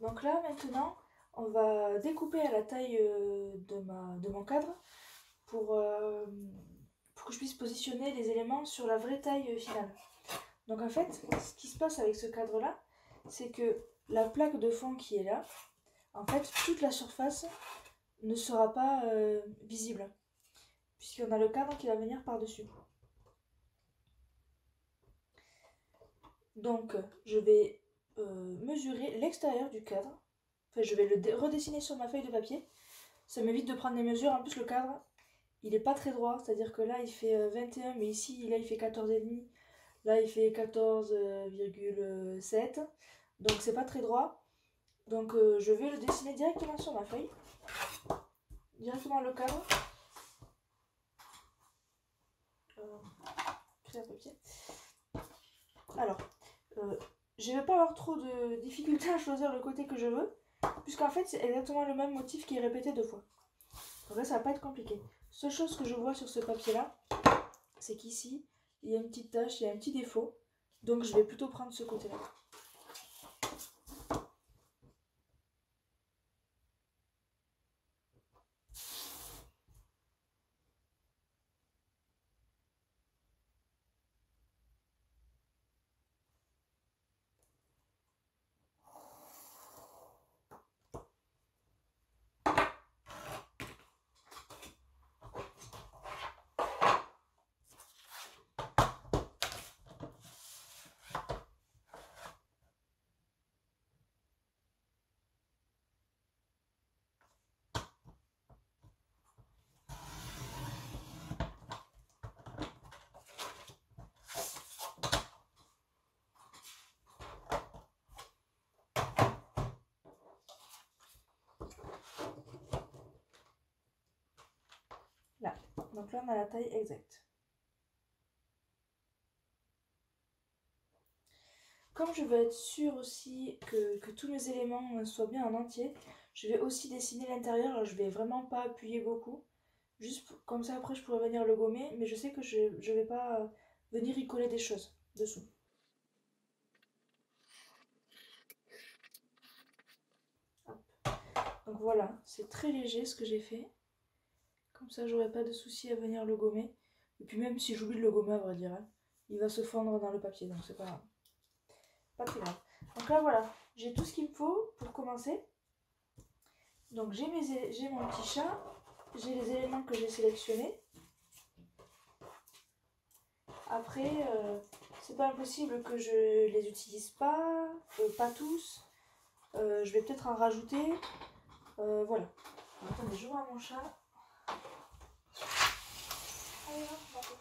Donc là maintenant, on va découper à la taille de mon cadre pour que je puisse positionner les éléments sur la vraie taille finale. Donc en fait, ce qui se passe avec ce cadre-là, c'est que la plaque de fond qui est là, en fait, toute la surface ne sera pas visible, puisqu'on a le cadre qui va venir par-dessus. Donc, je vais mesurer l'extérieur du cadre. Enfin, je vais le redessiner sur ma feuille de papier. Ça m'évite de prendre des mesures. En plus, le cadre, il n'est pas très droit. C'est-à-dire que là, il fait 21, mais ici, là, il fait 14,5. Là, il fait 14,7. Donc, c'est pas très droit. Donc, je vais le dessiner directement sur ma feuille. Directement le cadre. Créer un papier. Alors, je ne vais pas avoir trop de difficultés à choisir le côté que je veux, puisqu'en fait, c'est exactement le même motif qui est répété 2 fois. Donc là, ça va pas être compliqué. Seule chose que je vois sur ce papier-là, c'est qu'ici, il y a une petite tache, il y a un petit défaut. Donc, je vais plutôt prendre ce côté-là. Là. Donc là, on a la taille exacte. Comme je veux être sûre aussi que tous mes éléments soient bien en entier, je vais aussi dessiner l'intérieur. Alors, je vais vraiment pas appuyer beaucoup. Juste comme ça, après, je pourrais venir le gommer. Mais je sais que je vais pas venir y coller des choses dessous. Hop. Donc voilà, c'est très léger ce que j'ai fait. Comme ça, j'aurai pas de souci à venir le gommer. Et puis même si j'oublie de le gommer, à vrai dire, hein, il va se fondre dans le papier. Donc c'est pas très grave. Donc là, voilà, j'ai tout ce qu'il me faut pour commencer. Donc j'ai mon petit chat, j'ai les éléments que j'ai sélectionnés. Après, c'est pas impossible que je les utilise pas tous. Je vais peut-être en rajouter. Voilà. Alors, attendez, je vois mon chat. Allez, hop,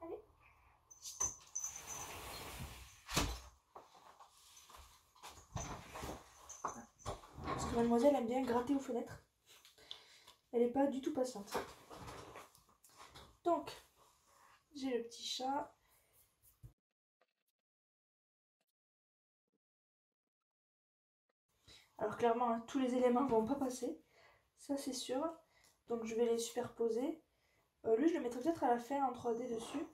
allez. Parce que mademoiselle aime bien gratter aux fenêtres. Elle n'est pas du tout patiente. Donc, j'ai le petit chat. Alors clairement, hein, tous les éléments ne vont pas passer. Ça, c'est sûr. Donc, je vais les superposer. Lui, je le mettrai peut-être à la fin en 3D dessus.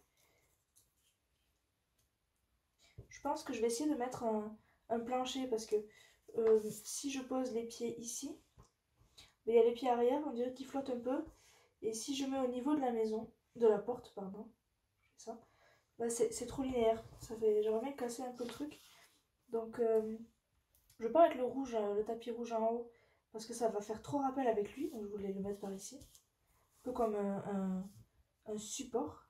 Je pense que je vais essayer de mettre un plancher parce que si je pose les pieds ici, il y a les pieds arrière, on dirait qu'ils flottent un peu. Et si je mets au niveau de la maison, de la porte, pardon, ça, bah c'est trop linéaire. J'aimerais bien casser un peu le truc. Donc, je vais pas mettre le rouge, le tapis rouge en haut, parce que ça va faire trop rappel avec lui. Donc, je voulais le mettre par ici. Un peu comme un support.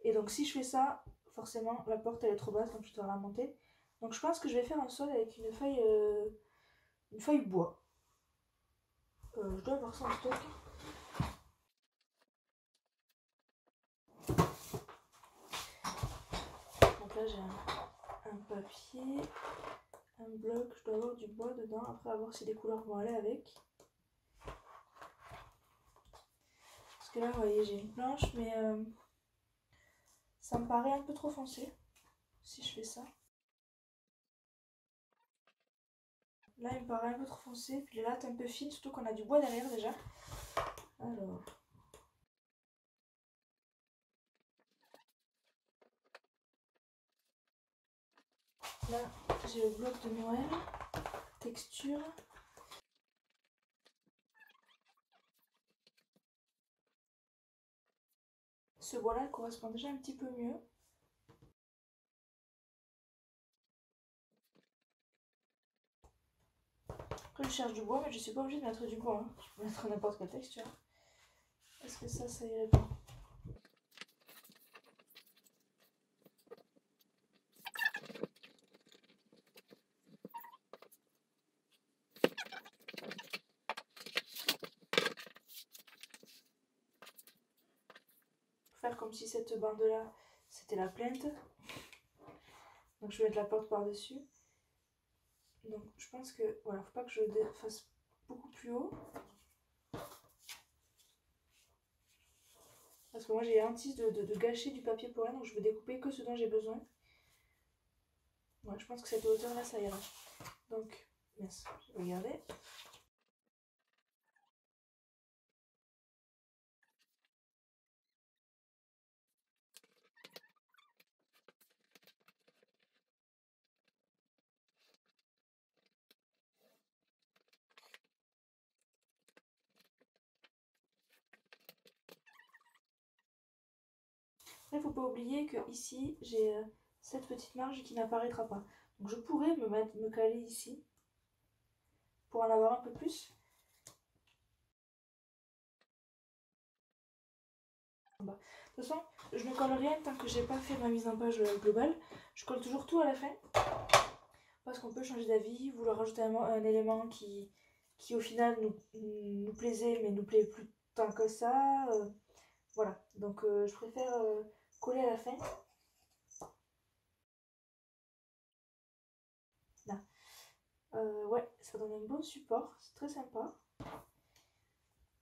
Et donc, si je fais ça, forcément, la porte, elle est trop basse, donc je dois la monter. Donc, je pense que je vais faire un sol avec une feuille bois. Je dois avoir ça en stock. Donc là, j'ai un papier, un bloc, je dois avoir du bois dedans. Après, à voir si les couleurs vont aller avec. Parce que là, vous voyez, j'ai une planche, mais ça me paraît un peu trop foncé si je fais ça. Là, il me paraît un peu trop foncé. Puis les lattes un peu fines, surtout qu'on a du bois derrière déjà. Alors. là, j'ai le bloc de Noël, texture. Ce bois-là correspond déjà un petit peu mieux. Après, je cherche du bois, mais je suis pas obligée de mettre du bois. Hein. Je peux mettre n'importe quelle texture. Est-ce que ça irait pas? Faire comme si cette bande-là, c'était la plainte. Donc je vais mettre la porte par-dessus. Donc je pense que, voilà, faut pas que je fasse beaucoup plus haut. Parce que moi j'ai hantise de gâcher du papier pour rien, donc je veux découper que ce dont j'ai besoin. Ouais, je pense que cette hauteur là, ça ira. Donc, yes, je vais regarder. Après, il faut pas oublier que ici j'ai cette petite marge qui n'apparaîtra pas. Donc je pourrais me caler ici pour en avoir un peu plus. De toute façon, je ne colle rien tant que j'ai pas fait ma mise en page globale. Je colle toujours tout à la fin. Parce qu'on peut changer d'avis, vouloir rajouter un élément qui au final nous plaisait mais nous plaît plus tant que ça. Voilà, donc je préfère coller à la fin. Là. Ouais, ça donne un bon support, c'est très sympa.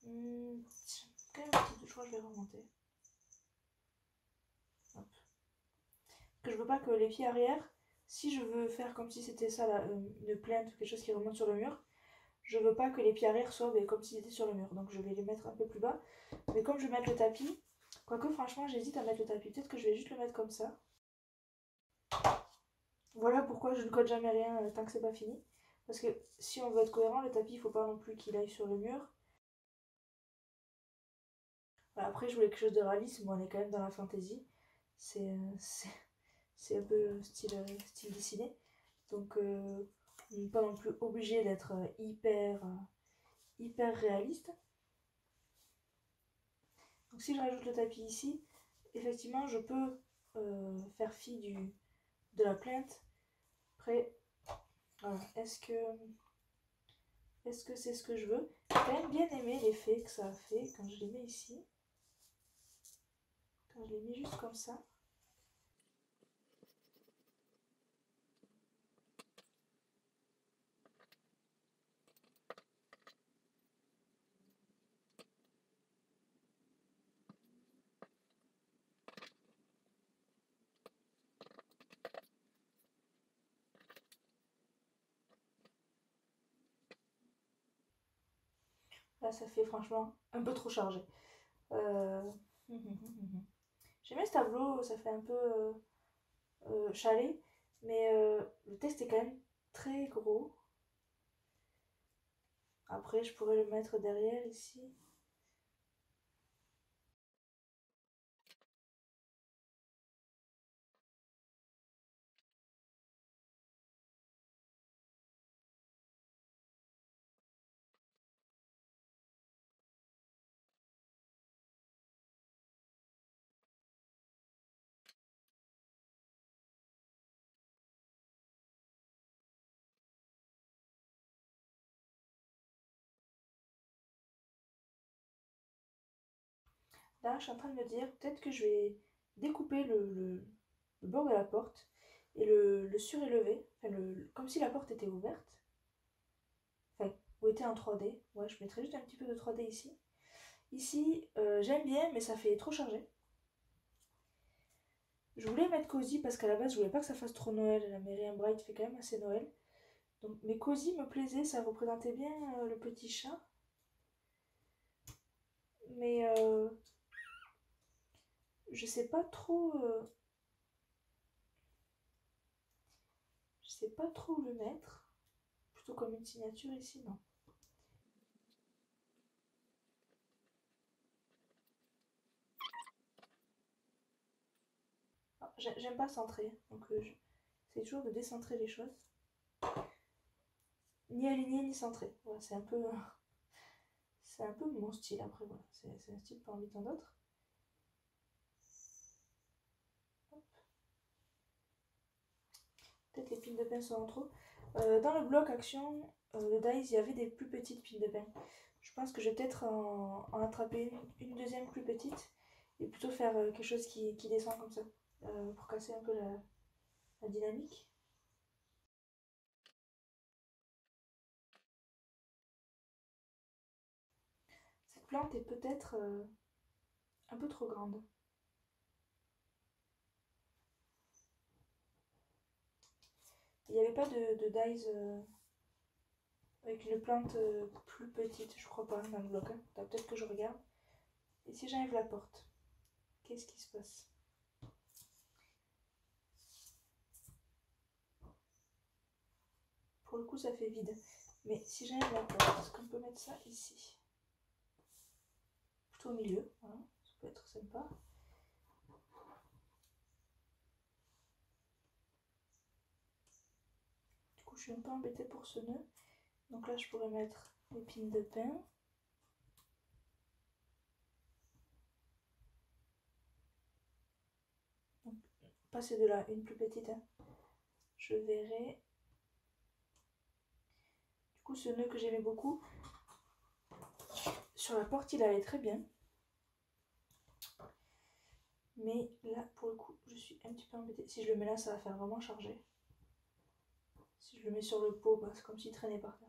Quand même un petit je crois que je vais remonter. Hop. Que je veux pas que les pieds arrière, si je veux faire comme si c'était ça là, une plainte ou quelque chose qui remonte sur le mur, je veux pas que les pieds arrière soient comme s'ils étaient sur le mur. Donc je vais les mettre un peu plus bas. Mais comme je vais mettre le tapis, quoique franchement j'hésite à mettre le tapis, peut-être que je vais juste le mettre comme ça. Voilà pourquoi je ne colle jamais rien tant que c'est pas fini. Parce que si on veut être cohérent, le tapis il faut pas non plus qu'il aille sur le mur. Voilà, après je voulais quelque chose de réaliste, mais on est quand même dans la fantaisie. C'est un peu style dessiné. Donc on n'est pas non plus obligé d'être hyper réaliste. Donc si je rajoute le tapis ici, effectivement je peux faire fi de la plainte. Après, voilà. Est-ce que c'est ce que je veux? J'ai quand même bien aimé l'effet que ça a fait quand je les mets ici. Quand je les mets juste comme ça. Là ça fait franchement un peu trop chargé. J'aime bien ce tableau, ça fait un peu chalet, mais le texte est quand même très gros. Après, je pourrais le mettre derrière ici. Là, je suis en train de me dire, peut-être que je vais découper le bord de la porte et le surélever, enfin, comme si la porte était ouverte, enfin, ou était en 3D. Ouais, je mettrai juste un petit peu de 3D ici. Ici, j'aime bien, mais ça fait trop chargé. Je voulais mettre cosy parce qu'à la base, je voulais pas que ça fasse trop Noël. La Mary Bright fait quand même assez Noël. Donc, mais cosy me plaisait, ça représentait bien le petit chat. Mais je sais pas trop. sais pas trop où le mettre. Plutôt comme une signature ici, non. J'aime pas centrer, donc c'est toujours de décentrer les choses. Ni aligné ni centré. Voilà, c'est un peu mon style après, voilà. C'est un style parmi tant d'autres. Peut-être les piles de pain sont en trop. Dans le bloc action de Dice, il y avait des plus petites piles de pain. Je pense que je vais peut-être en attraper une deuxième plus petite et plutôt faire quelque chose qui descend comme ça pour casser un peu la dynamique. Cette plante est peut-être un peu trop grande. Il n'y avait pas de dies avec une plante plus petite, je crois pas, dans le bloc. Hein. Peut-être que je regarde. Et si j'enlève la porte, qu'est-ce qui se passe? Pour le coup, ça fait vide. Mais si j'enlève la porte, est-ce qu'on peut mettre ça ici? Plutôt au milieu, voilà. Ça peut être sympa. Du coup, je suis un peu embêtée pour ce nœud. Donc là, je pourrais mettre les pines de pain. Donc, passer de là, une plus petite. Hein. Je verrai. Du coup, ce nœud que j'aimais beaucoup, sur la porte, il allait très bien. Mais là, pour le coup, je suis un petit peu embêtée. Si je le mets là, ça va faire vraiment charger. Si je le mets sur le pot, bah, c'est comme s'il traînait par terre.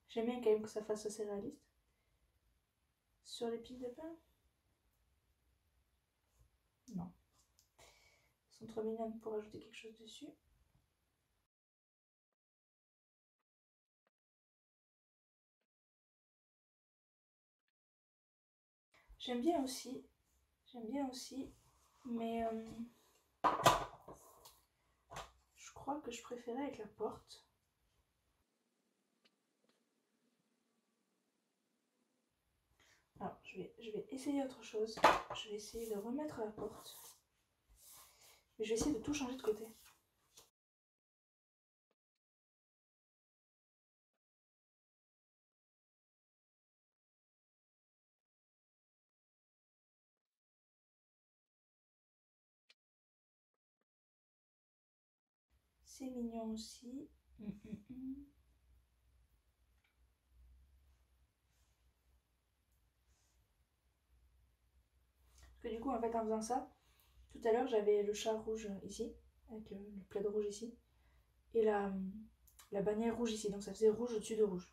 J'aime bien quand même que ça fasse assez réaliste. Sur les piles de pain? Non. Elles sont trop mignonnes pour ajouter quelque chose dessus. J'aime bien aussi, mais je crois que je préférais avec la porte. Alors, je vais essayer autre chose. Je vais essayer de remettre la porte. Mais je vais essayer de tout changer de côté. C'est mignon aussi. Parce que du coup, en fait, en faisant ça, tout à l'heure, j'avais le chat rouge ici, avec le plaid rouge ici, et la bannière rouge ici. Donc ça faisait rouge au-dessus de rouge.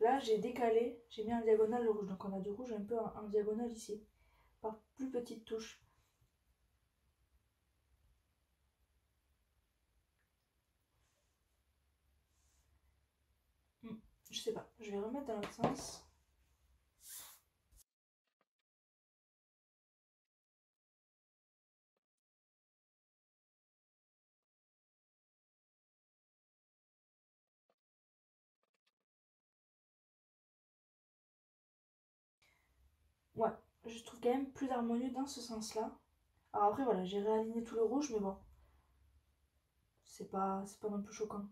Là, j'ai décalé, j'ai mis en diagonale le rouge. Donc on a du rouge un peu en diagonale ici, par plus petites touches. Je sais pas, je vais remettre dans l'autre sens. Ouais, je trouve quand même plus harmonieux dans ce sens-là. Alors après, voilà, j'ai réaligné tout le rouge, mais bon, c'est pas non plus choquant.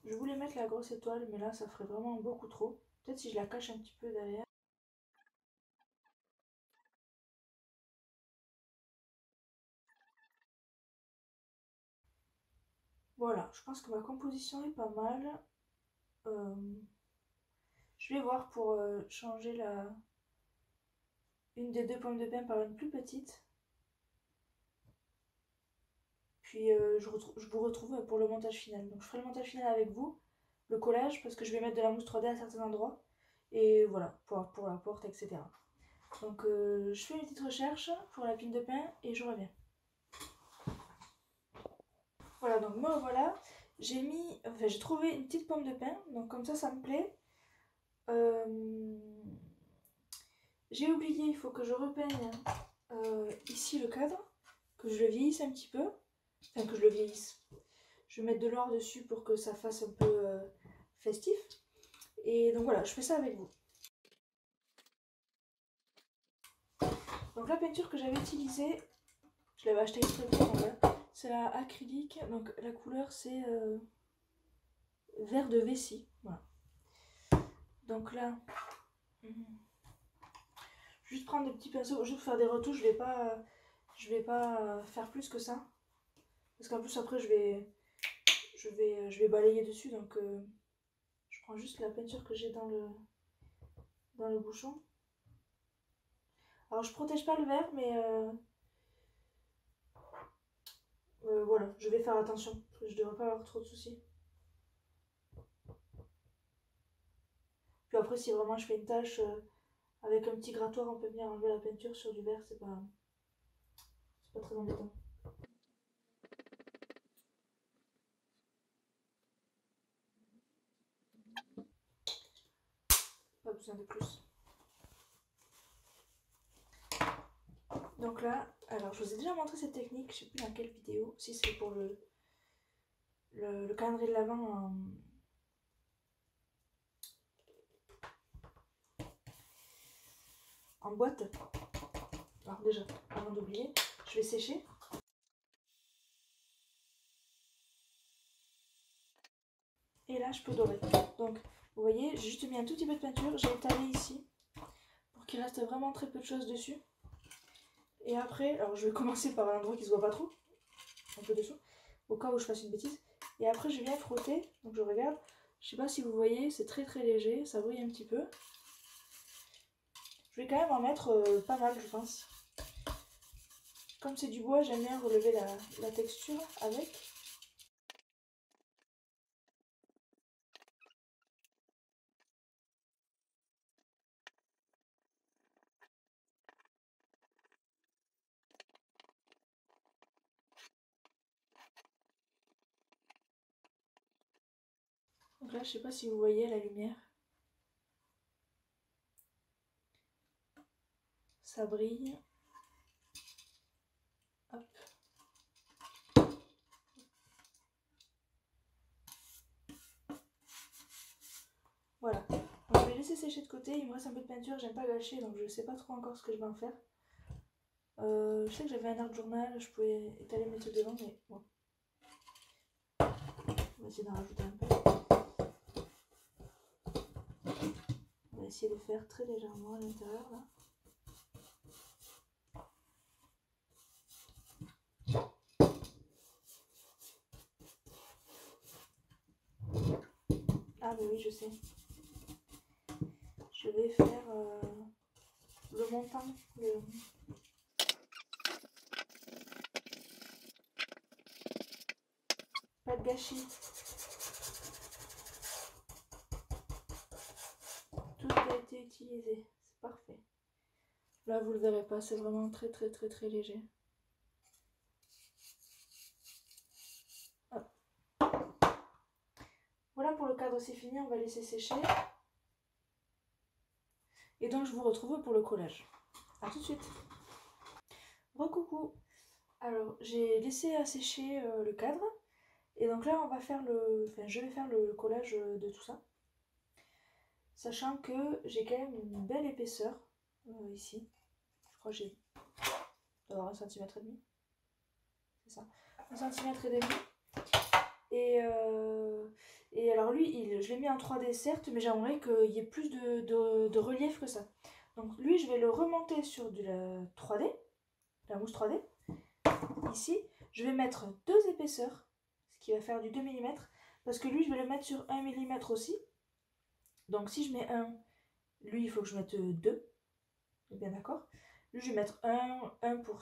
Je voulais mettre la grosse étoile, mais là, ça ferait vraiment beaucoup trop. Peut-être si je la cache un petit peu derrière. Voilà, je pense que ma composition est pas mal. Je vais voir pour changer une des deux pommes de pin par une plus petite. Puis je vous retrouve pour le montage final. Donc je ferai le montage final avec vous, le collage, parce que je vais mettre de la mousse 3D à certains endroits. Et voilà, pour la porte, etc. Donc je fais une petite recherche pour la pine de pain et je reviens. Voilà, donc moi voilà, j'ai trouvé une petite pomme de pain, donc comme ça me plaît. J'ai oublié, il faut que je repeigne ici le cadre. que je le vieillisse un petit peu. Enfin, que je le vieillisse. Je vais mettre de l'or dessus pour que ça fasse un peu festif. Et donc voilà, je fais ça avec vous. Donc la peinture que j'avais utilisée, je l'avais achetée exprès pour c'est la acrylique. Donc la couleur c'est vert de vessie. Voilà. Donc là, juste prendre des petits pinceaux, juste faire des retouches. Je vais pas faire plus que ça. Parce qu'en plus après je vais balayer dessus. Donc je prends juste la peinture que j'ai dans le bouchon. Alors je protège pas le verre, mais voilà, je vais faire attention. Je devrais pas avoir trop de soucis. Puis après, si vraiment je fais une tâche avec un petit grattoir, on peut venir enlever la peinture sur du verre, c'est pas très embêtant. Pas besoin de plus. Donc là, alors je vous ai déjà montré cette technique, je sais plus dans quelle vidéo, si c'est pour le calendrier de l'Avent en boîte. Alors déjà, avant d'oublier, je vais sécher. Et là, je peux dorer. Donc, vous voyez, j'ai juste mis un tout petit peu de peinture, j'ai étalé ici pour qu'il reste vraiment très peu de choses dessus. Et après, alors je vais commencer par un endroit qui se voit pas trop, un peu dessous, au cas où je fasse une bêtise. Et après, je viens frotter, donc je regarde. Je sais pas si vous voyez, c'est très très léger, ça brille un petit peu. Je vais quand même en mettre pas mal, je pense. Comme c'est du bois, j'aime bien relever la texture avec. Donc là, je sais pas si vous voyez la lumière. Ça brille. Hop. Voilà. Donc, je vais laisser sécher de côté. Il me reste un peu de peinture, j'aime pas gâcher, donc je sais pas trop encore ce que je vais en faire. Je sais que j'avais un art journal, je pouvais étaler mes trucs devant, mais bon. On va essayer d'en rajouter un peu. On va essayer de faire très légèrement à l'intérieur là. Ah mais oui, je sais. Je vais faire le montant. Pas de gâchis. Tout a été utilisé. C'est parfait. Là, vous le verrez pas, c'est vraiment très très très très léger. Hop. Voilà pour le cadre, c'est fini, on va laisser sécher. Et donc je vous retrouve pour le collage. A tout de suite. Recoucou. Alors j'ai laissé assécher le cadre. Et donc là on va faire je vais faire le collage de tout ça. Sachant que j'ai quand même une belle épaisseur ici. Je crois que j'ai d'avoir 1,5 cm. C'est ça. 1,5 cm. Et alors lui, je l'ai mis en 3D certes, mais j'aimerais qu'il y ait plus de relief que ça. Donc lui, je vais le remonter sur de la 3D, la mousse 3D. Ici, je vais mettre 2 épaisseurs, ce qui va faire du 2 mm. Parce que lui, je vais le mettre sur 1 mm aussi. Donc si je mets 1, lui, il faut que je mette 2. On est bien d'accord. Lui, je vais mettre 1 pour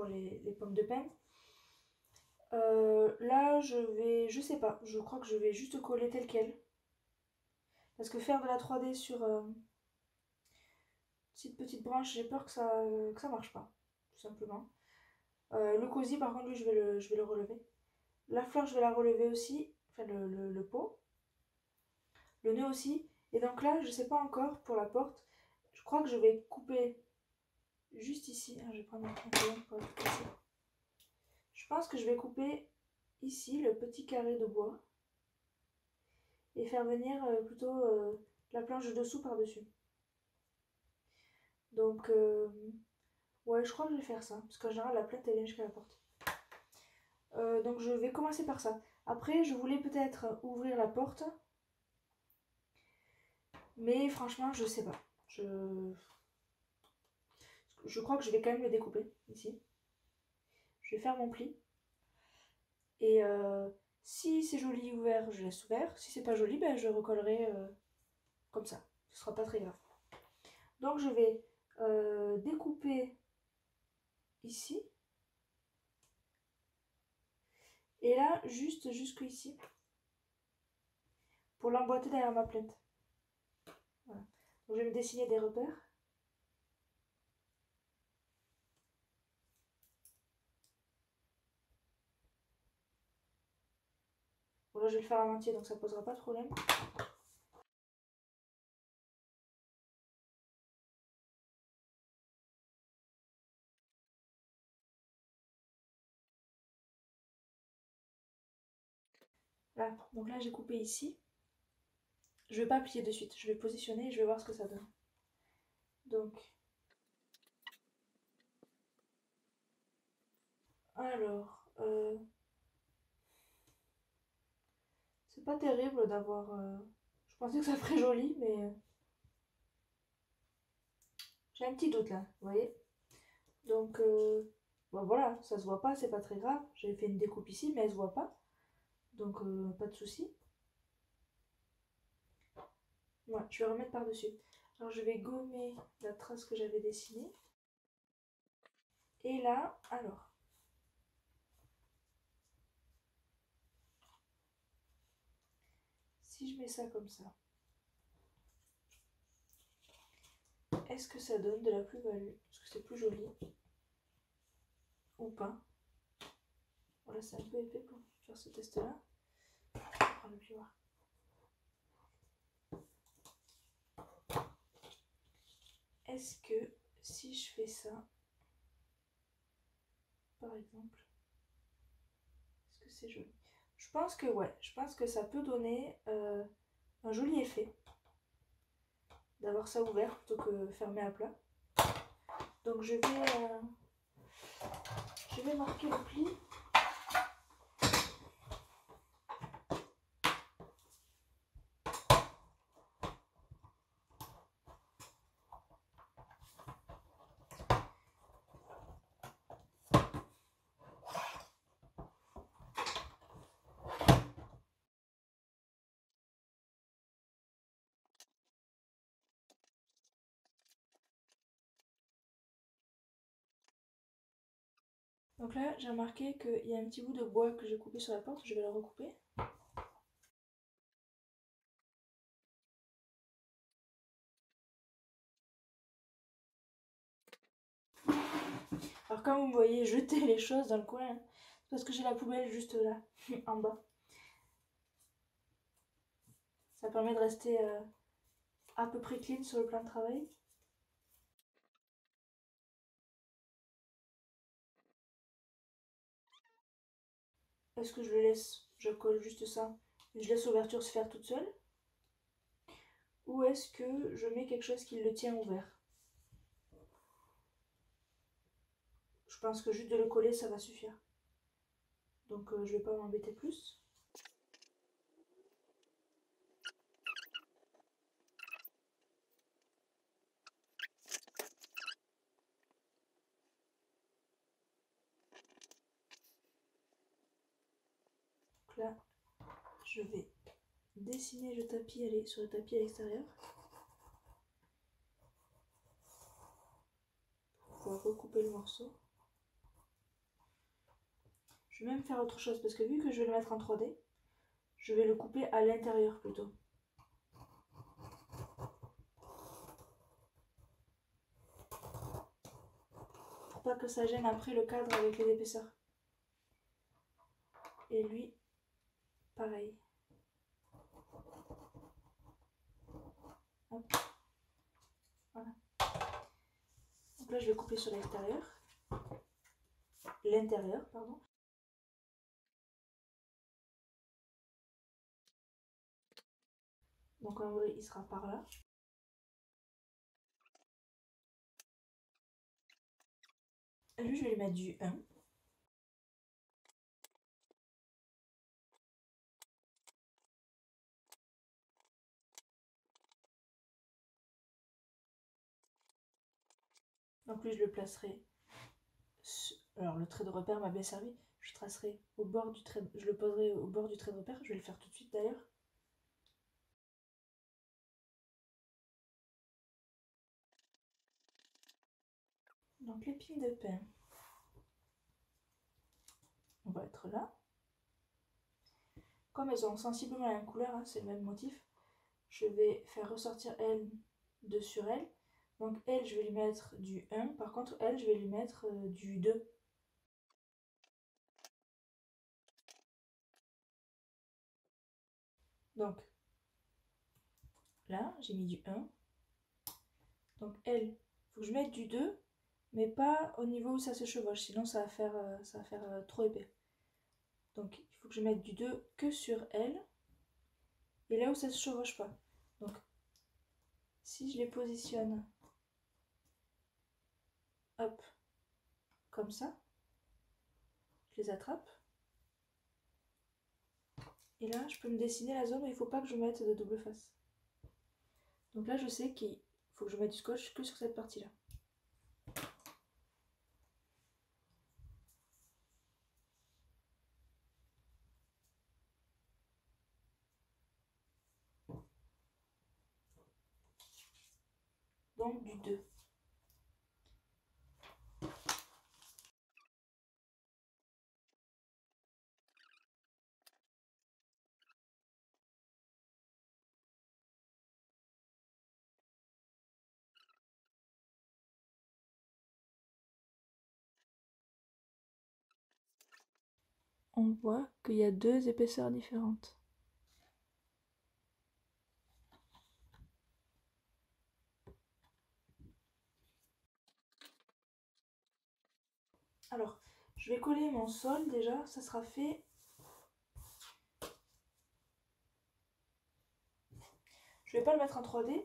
les pommes de pin. Là, je sais pas, je crois que je vais juste coller tel quel. Parce que faire de la 3D sur petite branche, j'ai peur que ça marche pas, tout simplement. Le cosy, par contre, lui, je vais le relever. La fleur, je vais la relever aussi, enfin le pot. Le nœud aussi. Et donc là, je sais pas encore pour la porte. Je crois que je vais couper juste ici. Je vais prendre un crayon pour tout casser. pense que je vais couper ici le petit carré de bois et faire venir plutôt la planche de dessous par-dessus. Donc, ouais, je crois que je vais faire ça, parce qu'en général, la plainte, elle vient jusqu'à la porte. Donc, je vais commencer par ça. Après, je voulais peut-être ouvrir la porte, mais franchement, je sais pas. Je crois que je vais quand même le découper, ici. Je vais faire mon pli. Et si c'est joli ouvert, je laisse ouvert. Si c'est pas joli, ben, je recollerai comme ça. Ce sera pas très grave. Donc, je vais découper ici. Et là, juste jusqu'ici. Pour l'emboîter derrière ma plainte. Voilà. Donc, je vais me dessiner des repères. Bon, là, je vais le faire en entier, donc ça posera pas de problème. Voilà, donc là, j'ai coupé ici. Je vais pas plier de suite, je vais positionner et je vais voir ce que ça donne. Donc, alors, c'est pas terrible d'avoir... Je pensais que ça ferait joli, mais j'ai un petit doute là, vous voyez. Donc, bon, voilà, ça se voit pas, c'est pas très grave. J'ai fait une découpe ici, mais elle se voit pas. Donc, pas de souci. Ouais, je vais remettre par-dessus. Alors, je vais gommer la trace que j'avais dessinée. Et là, alors... Si je mets ça comme ça, est-ce que ça donne de la plus-value? Est-ce que c'est plus joli? Ou pas? Voilà, c'est un peu épais pour faire ce test-là. Je vais prendre le plioir. Est-ce que si je fais ça, par exemple, est-ce que c'est joli? Je pense que ouais, je pense que ça peut donner un joli effet d'avoir ça ouvert plutôt que fermé à plat. Donc je vais marquer le pli. Donc là, j'ai remarqué qu'il y a un petit bout de bois que j'ai coupé sur la porte, je vais le recouper. Alors comme vous me voyez jeter les choses dans le coin, hein, c'est parce que j'ai la poubelle juste là, en bas. Ça permet de rester à peu près clean sur le plan de travail. Est-ce que je le laisse, je colle juste ça, et je laisse l'ouverture se faire toute seule? Ou est-ce que je mets quelque chose qui le tient ouvert? Je pense que juste de le coller, ça va suffire. Donc je vais pas m'embêter plus. Donc là, je vais dessiner le tapis, aller sur le tapis à l'extérieur. Pour pouvoir recouper le morceau. Je vais même faire autre chose parce que vu que je vais le mettre en 3D, je vais le couper à l'intérieur plutôt. Pour pas que ça gêne après le cadre avec les épaisseurs. Et lui, pareil. Hop. Voilà. Donc là, je vais couper sur l'extérieur. L'intérieur, pardon. Donc en vrai, il sera par là. Lui, je vais lui mettre du 1. Donc lui, je le placerai. Alors le trait de repère m'a bien servi. Je tracerai au bord du trait. Je le poserai au bord du trait de repère. Je vais le faire tout de suite d'ailleurs. Donc l'épine de pin, on va être là. Comme elles ont sensiblement la même couleur, hein, c'est le même motif, je vais faire ressortir elle de sur elle. Donc elle, je vais lui mettre du 1. Par contre, elle, je vais lui mettre du 2. Donc là, j'ai mis du 1. Donc elle, il faut que je mette du 2, mais pas au niveau où ça se chevauche, sinon ça va faire trop épais. Donc il faut que je mette du 2 que sur elle, et là où ça se chevauche pas. Donc si je les positionne, hop, comme ça, je les attrape. Et là, je peux me dessiner la zone où il ne faut pas que je mette de double face. Donc là, je sais qu'il faut que je mette du scotch que sur cette partie-là. Donc du 2. On voit qu'il y a deux épaisseurs différentes. Alors, je vais coller mon sol déjà, ça sera fait. Je vais pas le mettre en 3D.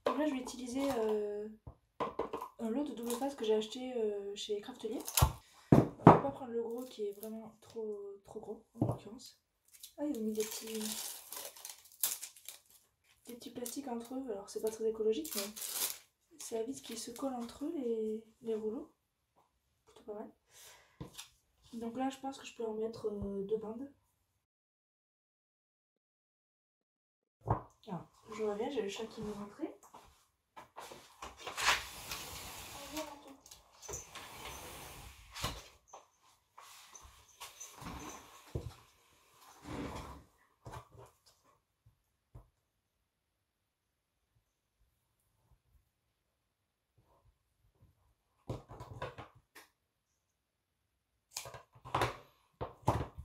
Donc là, je vais utiliser un lot de double face que j'ai acheté chez Craftelier. On va pas prendre le gros qui est vraiment trop gros en l'occurrence. Ah, ils ont mis des petits plastiques entre eux. Alors, c'est pas très écologique, mais ça évite qu'ils se collent entre eux les rouleaux. Plutôt pas mal. Donc là, je pense que je peux en mettre 2 bandes. Alors, je reviens, j'ai le chat qui m'est rentré.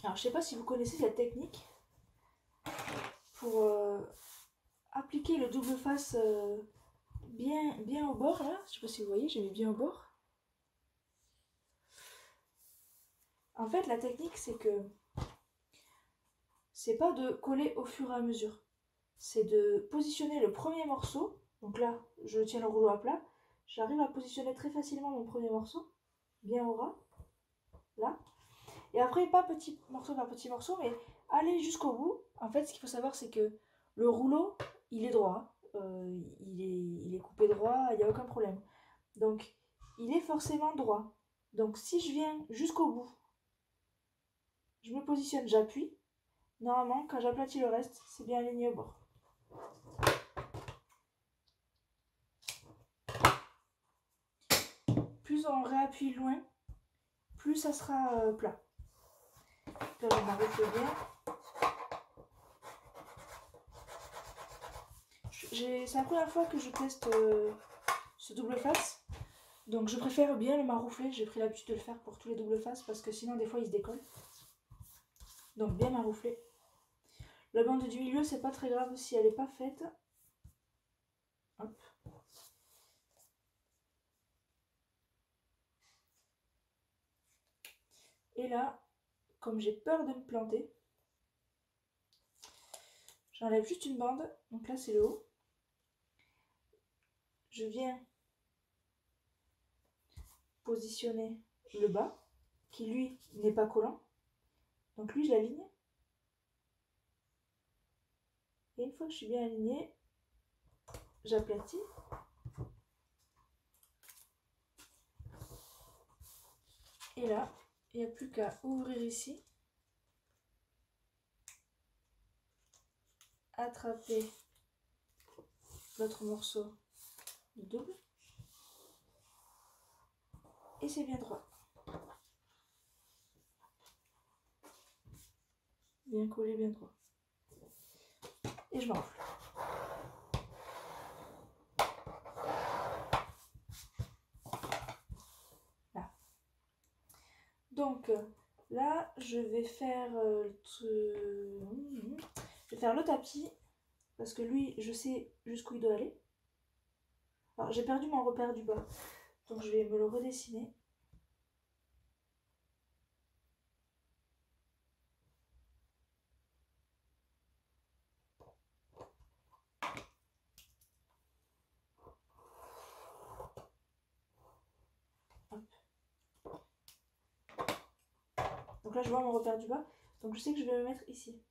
Alors, je sais pas si vous connaissez cette technique pour appliquer le double face bien au bord là. Je sais pas si vous voyez, j'ai mis bien au bord. En fait, la technique, c'est que c'est pas de coller au fur et à mesure. C'est de positionner le premier morceau. Donc là, je tiens le rouleau à plat. J'arrive à positionner très facilement mon premier morceau, bien au ras, là. Et après, pas petit morceau par petit morceau, mais aller jusqu'au bout. En fait, ce qu'il faut savoir, c'est que le rouleau, il est droit. Il est coupé droit, il n'y a aucun problème. Donc, il est forcément droit. Donc, si je viens jusqu'au bout, je me positionne, j'appuie. Normalement, quand j'aplatis le reste, c'est bien aligné au bord. Plus on réappuie loin, plus ça sera plat. Là, je m'arrête bien. C'est la première fois que je teste ce double face. Donc je préfère bien le maroufler. J'ai pris l'habitude de le faire pour tous les doubles faces parce que sinon des fois il se décolle. Donc bien maroufler. La bande du milieu, c'est pas très grave si elle n'est pas faite. Hop. Et là, comme j'ai peur de me planter, j'enlève juste une bande. Donc là, c'est le haut. Je viens positionner le bas, qui lui n'est pas collant. Donc lui, je l'aligne. Et une fois que je suis bien alignée, j'aplatis. Et là, il n'y a plus qu'à ouvrir ici, attraper l'autre morceau de double, et c'est bien droit. Bien collé, bien droit. Et je m'enfle. Là. Donc là, je vais faire le tapis, parce que lui, je sais jusqu'où il doit aller. Alors, j'ai perdu mon repère du bas, donc je vais me le redessiner. Hop. Donc là, je vois mon repère du bas, donc je sais que je vais le mettre ici.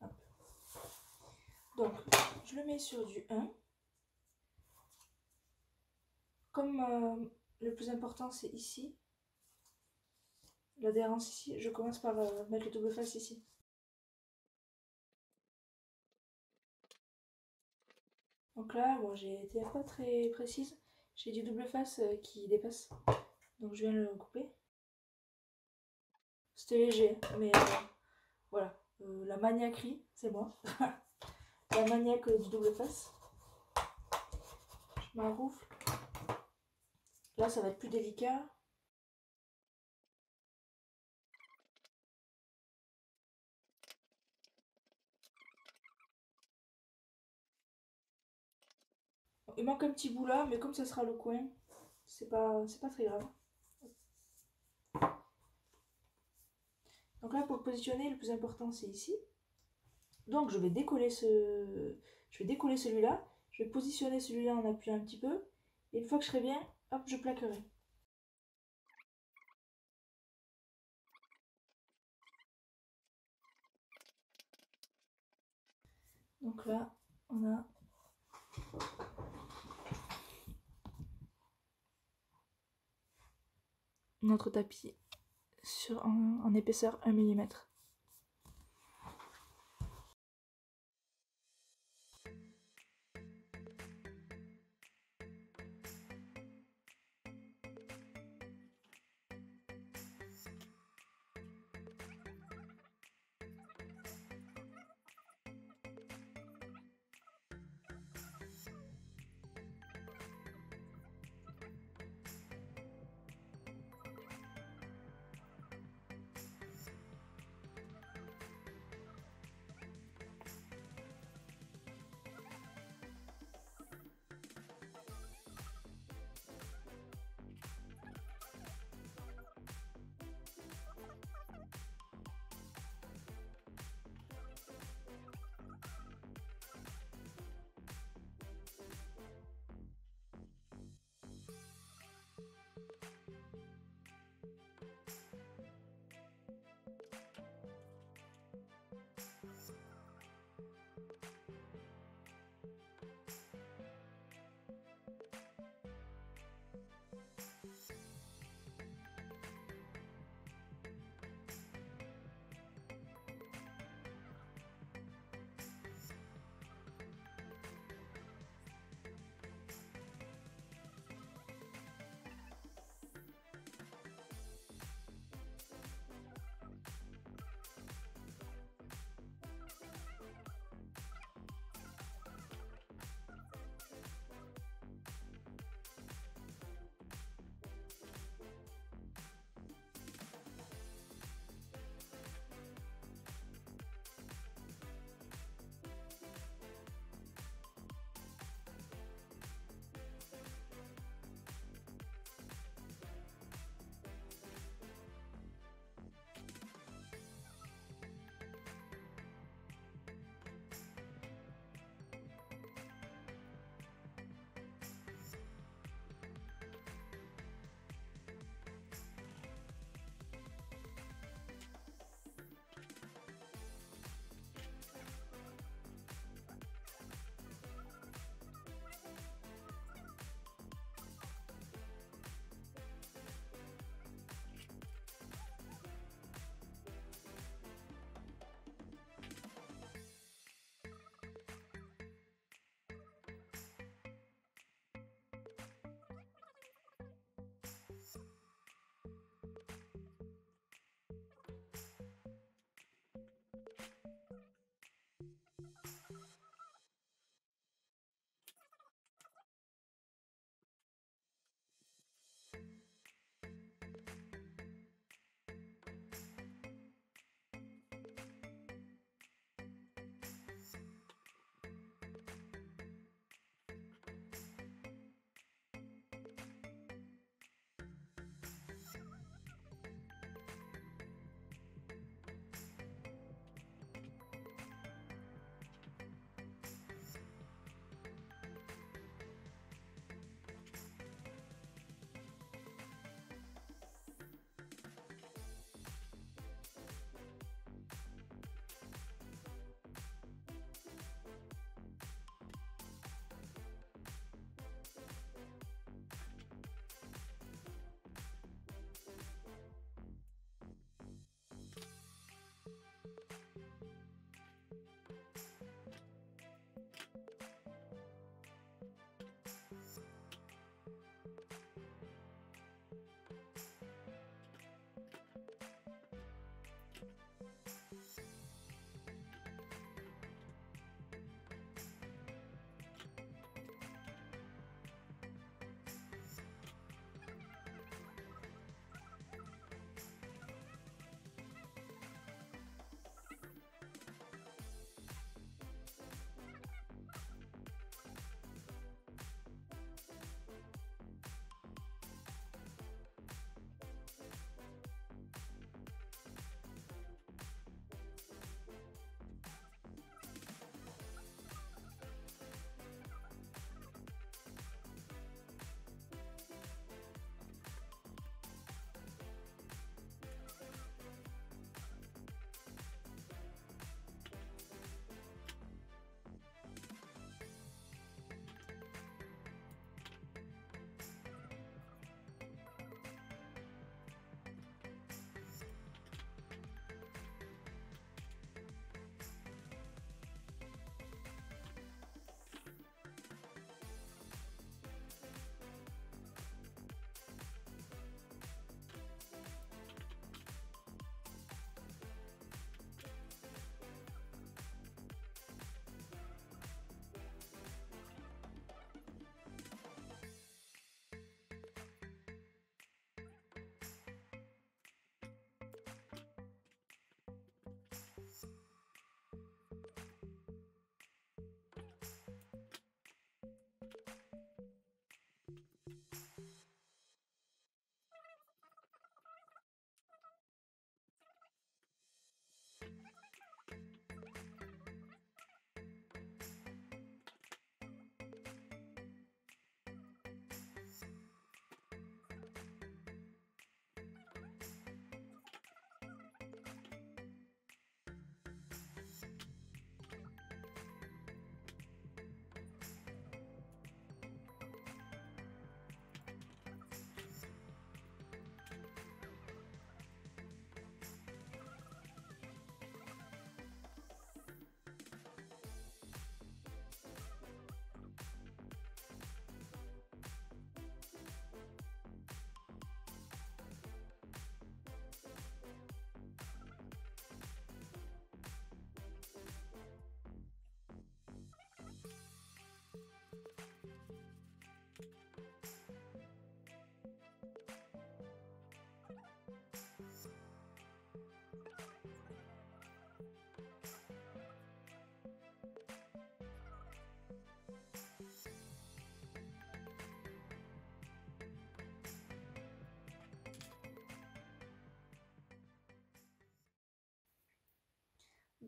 Hop. Donc, je le mets sur du 1. Comme le plus important, c'est ici, l'adhérence ici, je commence par mettre le double face ici. Donc là, bon, j'ai été pas très précise. J'ai du double face qui dépasse. Donc je viens le couper. C'était léger, mais voilà. La maniaquerie, c'est moi. La maniaque du double face. Je m'arroufle. Là, ça va être plus délicat. Il manque un petit bout là, mais comme ça sera le coin, c'est pas très grave. Donc là, pour le positionner, le plus important, c'est ici. Donc je vais décoller celui-là. Je vais positionner celui-là en appuyant un petit peu. Et une fois que je serai bien, hop, je plaquerai. Donc là, on a notre tapis en épaisseur 1 mm.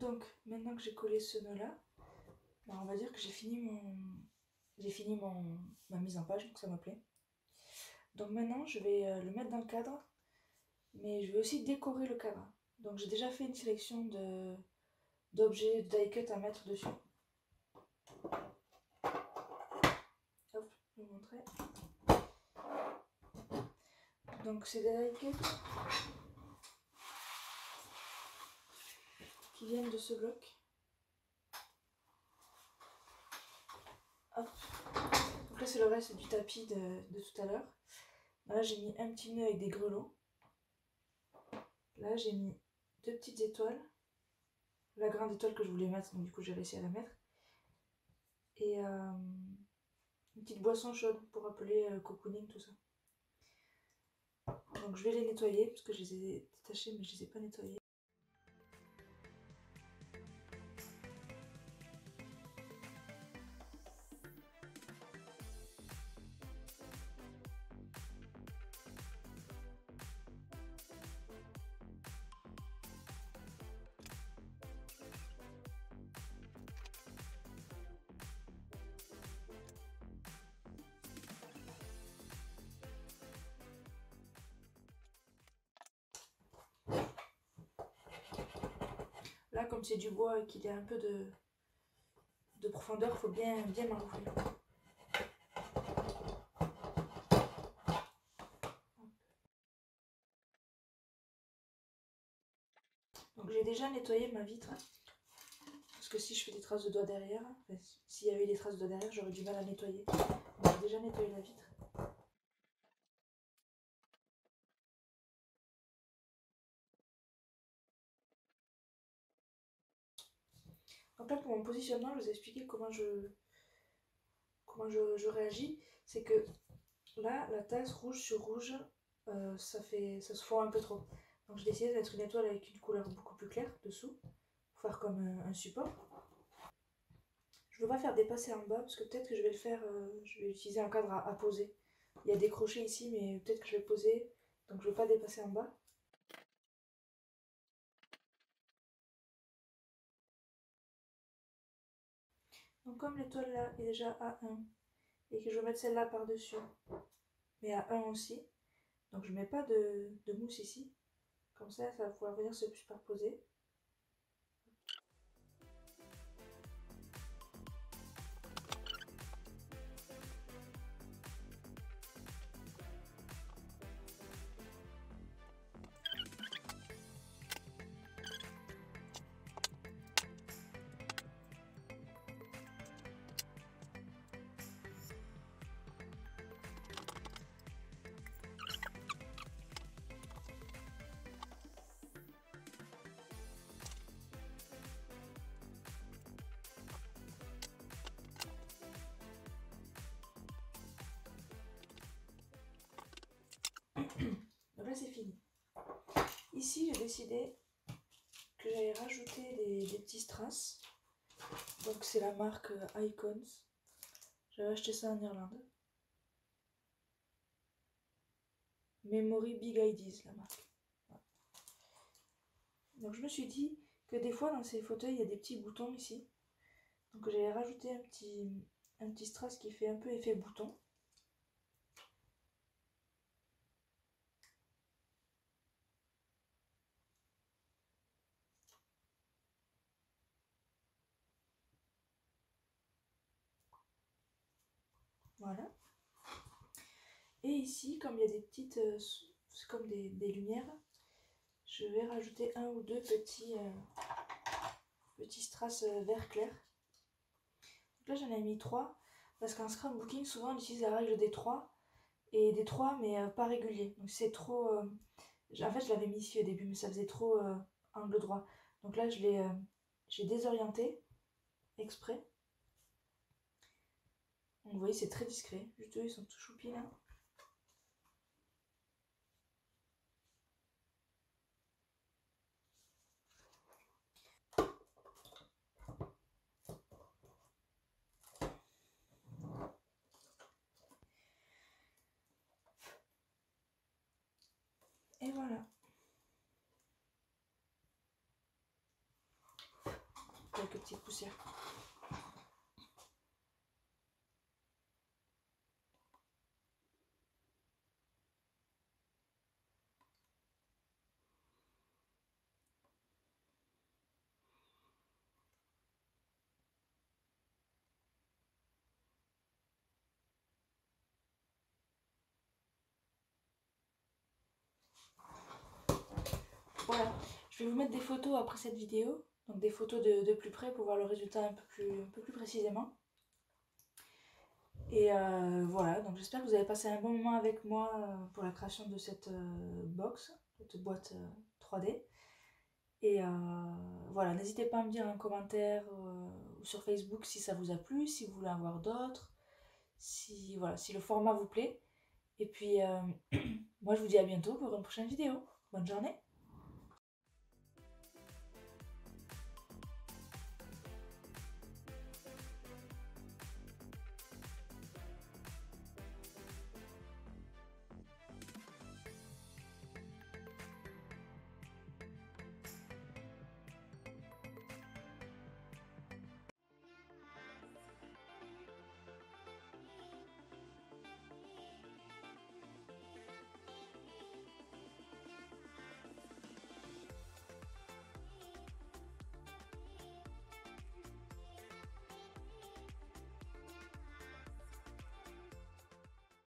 Donc maintenant que j'ai collé ce nœud là, ben, on va dire que j'ai fini ma mise en page, donc ça me plaît. Donc maintenant je vais le mettre dans le cadre, mais je vais aussi décorer le cadre. Donc j'ai déjà fait une sélection d'objets de die cut à mettre dessus. Hop, je vais vous montrer. Donc c'est des die cut qui viennent de ce bloc. Hop. Donc là c'est le reste du tapis de tout à l'heure. Là j'ai mis un petit nœud avec des grelots. Là j'ai mis 2 petites étoiles. La grande étoile que je voulais mettre, donc du coup j'ai réussi à la mettre. Et une petite boisson chaude pour rappeler cocooning, tout ça. Donc je vais les nettoyer parce que je les ai détachés mais je les ai pas nettoyés. Là comme c'est du bois et qu'il y a un peu de profondeur, il faut bien m'enrouler. Donc j'ai déjà nettoyé ma vitre. Parce que si je fais des traces de doigts derrière, enfin, s'il y avait des traces de doigts derrière, j'aurais du mal à nettoyer. Donc j'ai déjà nettoyé la vitre. Donc là pour mon positionnement, je vous ai expliqué comment je réagis. C'est que là, la tasse rouge sur rouge, ça se fond un peu trop. Donc j'ai décidé de mettre une étoile avec une couleur beaucoup plus claire dessous, pour faire comme un support. Je ne veux pas faire dépasser en bas, parce que peut-être que je vais le faire, je vais utiliser un cadre à poser. Il y a des crochets ici, mais peut-être que je vais poser, donc je ne veux pas dépasser en bas. Donc comme l'étoile là est déjà à 1, et que je vais mettre celle-là par-dessus, mais à 1 aussi, donc je ne mets pas de mousse ici. Comme ça va pouvoir venir se superposer. Donc là c'est fini. Ici j'ai décidé que j'allais rajouter des petits strass. Donc c'est la marque Icons. J'avais acheté ça en Irlande. Memory Big Ideas la marque. Voilà. Donc je me suis dit que des fois dans ces fauteuils il y a des petits boutons ici. Donc j'allais rajouter un petit strass qui fait un peu effet bouton. Voilà. Et ici, comme il y a des petites, c'est comme des lumières, je vais rajouter un ou deux petits strass vert clair. Donc là j'en ai mis 3, parce qu'en scrapbooking souvent on utilise la règle des 3, et des 3 mais pas régulier. Donc c'est trop... en fait je l'avais mis ici au début, mais ça faisait trop angle droit. Donc là j'ai désorienté exprès. Donc vous voyez c'est très discret, juste eux ils sont tout choupis là. Et voilà. quelques petites poussières. Voilà, je vais vous mettre des photos après cette vidéo, donc des photos de plus près pour voir le résultat un peu plus précisément. Et voilà, donc j'espère que vous avez passé un bon moment avec moi pour la création de cette box, cette boîte 3D. Et voilà, n'hésitez pas à me dire en commentaire ou sur Facebook si ça vous a plu, si vous voulez en voir d'autres, si, voilà, si le format vous plaît. Et puis, moi je vous dis à bientôt pour une prochaine vidéo. Bonne journée!